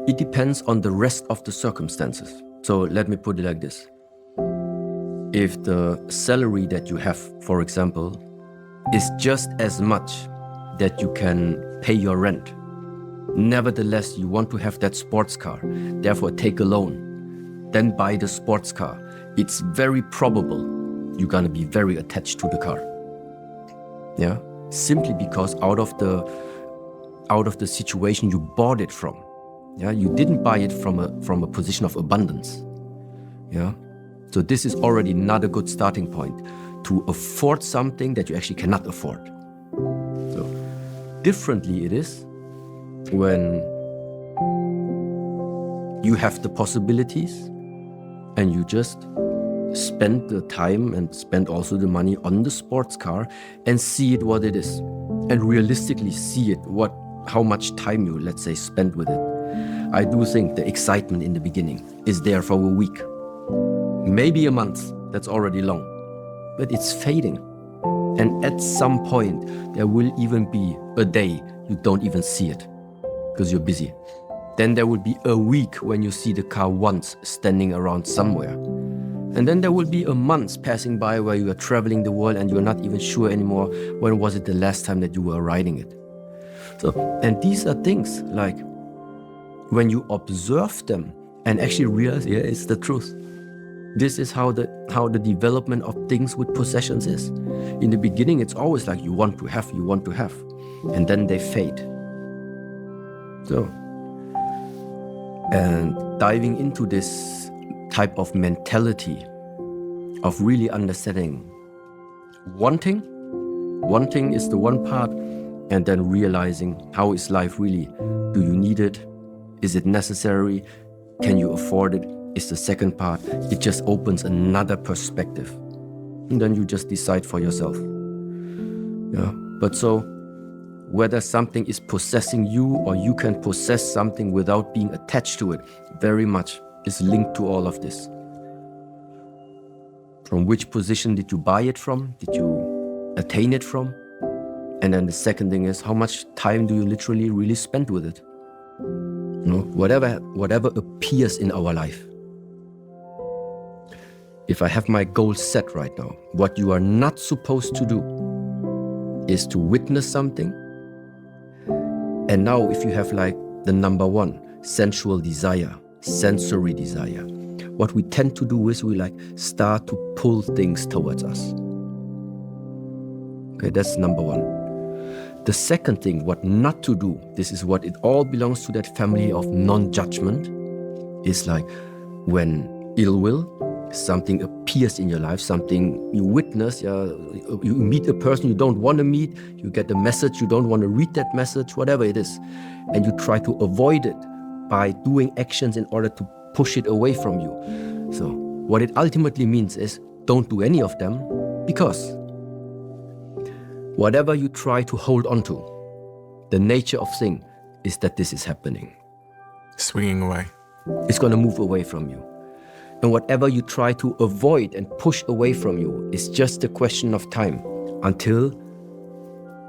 It depends on the rest of the circumstances. So let me put it like this. If the salary that you have, for example, is just as much that you can pay your rent, nevertheless, you want to have that sports car, therefore take a loan, then buy the sports car, it's very probable you're gonna be very attached to the car. Yeah, simply because out of the situation you bought it from. Yeah, you didn't buy it from a position of abundance. Yeah, so this is already not a good starting point to afford something that you actually cannot afford. So differently it is when you have the possibilities and you just spend the time and spend also the money on the sports car and see it what it is, and realistically see it how much time you, let's say, spend with it. I do think the excitement in the beginning is there for a week, maybe a month. That's already long, but it's fading. And at some point, there will even be a day you don't even see it because you're busy. Then there will be a week when you see the car once standing around somewhere. And then there will be a month passing by where you are traveling the world and you're not even sure anymore when was it the last time that you were riding it. So, and these are things like when you observe them and actually realize, yeah, it's the truth. This is how the development of things with possessions is. In the beginning, it's always like you want to have, and then they fade. So, and diving into this type of mentality of really understanding wanting is the one part, and then realizing how is life really? Do you need it? Is it necessary? Can you afford it? Is the second part. It just opens another perspective. And then you just decide for yourself. Yeah. But so whether something is possessing you or you can possess something without being attached to it, very much is linked to all of this. From which position did you buy it from? Did you attain it from? And then the second thing is, how much time do you literally really spend with it? You know, whatever appears in our life. If I have my goal set right now, what you are not supposed to do is to witness something. And now if you have like the number one, sensual desire, sensory desire, what we tend to do is we like start to pull things towards us. Okay, that's number one. The second thing, what not to do, this is what it all belongs to, that family of non-judgment, is like when ill will, something appears in your life, something you witness, you meet a person you don't want to meet, you get a message, you don't want to read that message, whatever it is, and you try to avoid it by doing actions in order to push it away from you. So what it ultimately means is don't do any of them, because whatever you try to hold on to, the nature of thing is that this is happening. Swinging away. It's going to move away from you. And whatever you try to avoid and push away from you is just a question of time until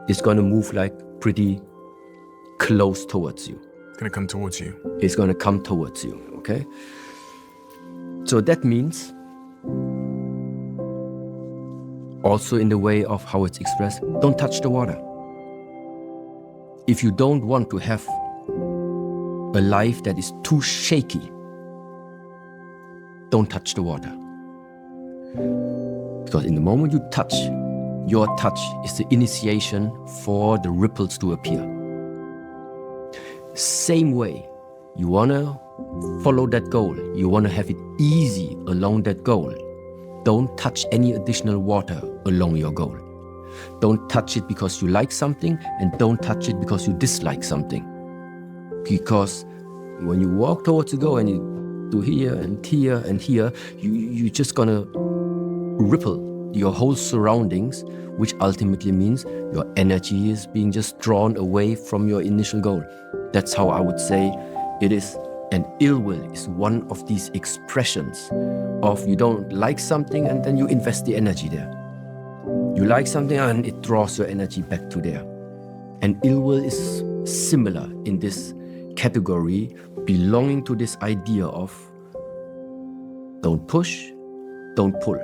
it's going to move like pretty close towards you. It's going to come towards you. It's going to come towards you, okay? So that means also in the way of how it's expressed, don't touch the water. If you don't want to have a life that is too shaky, don't touch the water. Because in the moment you touch, your touch is the initiation for the ripples to appear. Same way, you want to follow that goal, you want to have it easy along that goal. Don't touch any additional water along your goal. Don't touch it because you like something, and don't touch it because you dislike something. Because when you walk towards the goal and you do here and here and here, you're just gonna ripple your whole surroundings, which ultimately means your energy is being just drawn away from your initial goal. That's how I would say it is. And ill will is one of these expressions of you don't like something and then you invest the energy there. You like something and it draws your energy back to there. And ill will is similar in this category belonging to this idea of don't push, don't pull.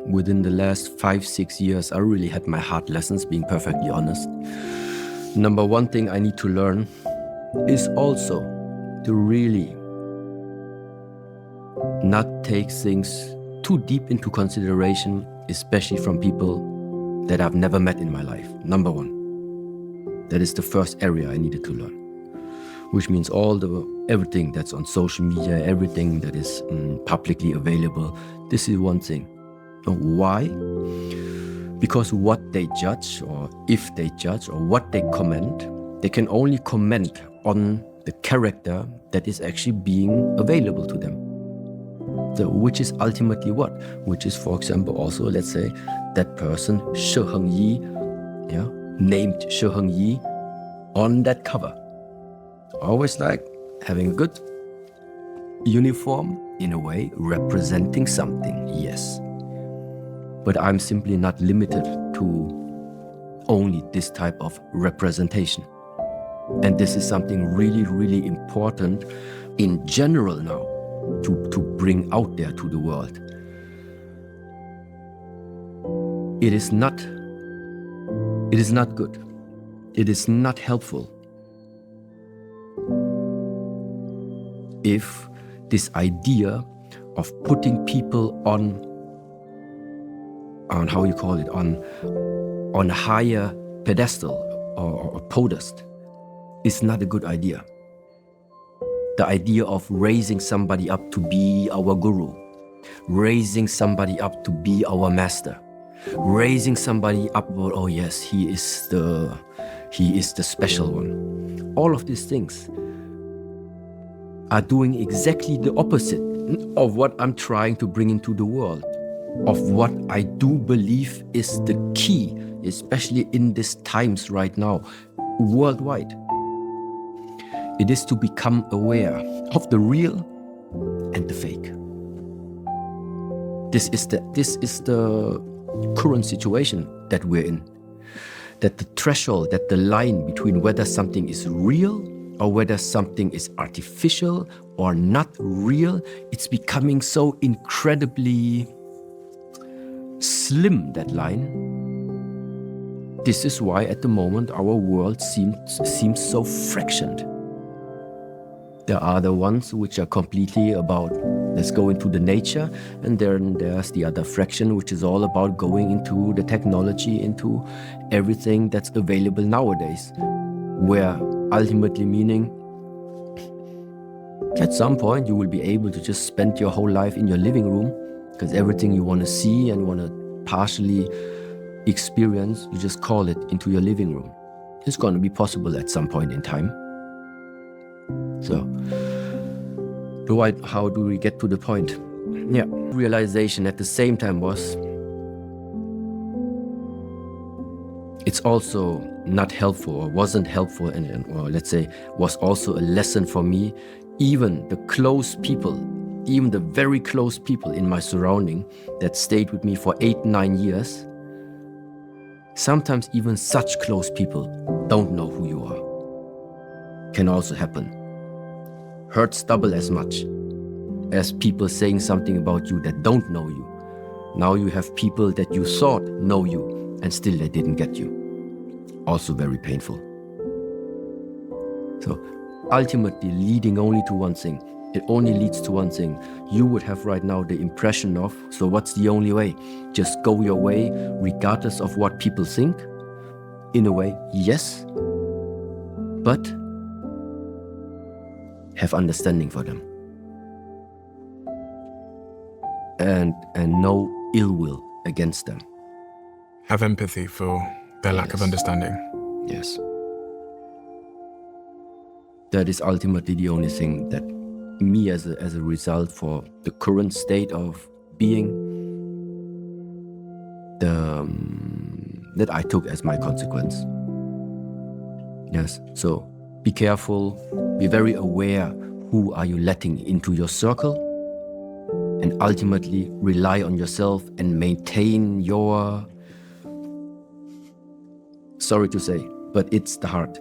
Within the last 5-6 years, I really had my hard lessons, being perfectly honest. Number one thing I need to learn is also to really not take things too deep into consideration, especially from people that I've never met in my life. Number one. That is the first area I needed to learn. Which means everything that's on social media, everything that is publicly available, this is one thing. Why? Because what they judge, or if they judge, or what they comment, they can only comment on the character that is actually being available to them. So, which is ultimately what? Which is, for example, also, let's say, that person, She Hengyi, named She Hengyi, on that cover. Always like having a good uniform, in a way, representing something, yes. But I'm simply not limited to only this type of representation. And this is something really, really important in general now to bring out there to the world. It is not good. It is not helpful if this idea of putting people on how you call it, on a higher pedestal or podest is not a good idea. The idea of raising somebody up to be our guru, raising somebody up to be our master, raising somebody up, oh yes, he is the special one. All of these things are doing exactly the opposite of what I'm trying to bring into the world, of what I do believe is the key, especially in these times right now, worldwide. It is to become aware of the real and the fake. This is the current situation that we're in. That the threshold, that the line between whether something is real or whether something is artificial or not real, it's becoming so incredibly slim, that line. This is why at the moment our world seems so fractioned. There are the ones which are completely about, let's go into the nature, and then there's the other fraction which is all about going into the technology, into everything that's available nowadays, where ultimately meaning at some point you will be able to just spend your whole life in your living room, because everything you want to see and want to partially experience, you just call it into your living room. It's going to be possible at some point in time. So, how do we get to the point? Yeah, realization at the same time was, it's also not helpful, or wasn't helpful, or let's say was also a lesson for me. Even the close people, even the very close people in my surrounding that stayed with me for 8-9 years, sometimes even such close people don't know who you are. Can also happen. Hurts double as much as people saying something about you that don't know you. Now you have people that you thought know you and still they didn't get you. Also very painful. So ultimately leading only to one thing. It only leads to one thing. You would have right now the impression of, so what's the only way? Just go your way regardless of what people think? In a way, yes. But have understanding for them. And no ill will against them. Have empathy for their lack of understanding. Yes. That is ultimately the only thing that me as a result for the current state of being that I took as my consequence. Yes. So be careful, be very aware who are you letting into your circle, and ultimately rely on yourself and maintain your, sorry to say, but it's the heart.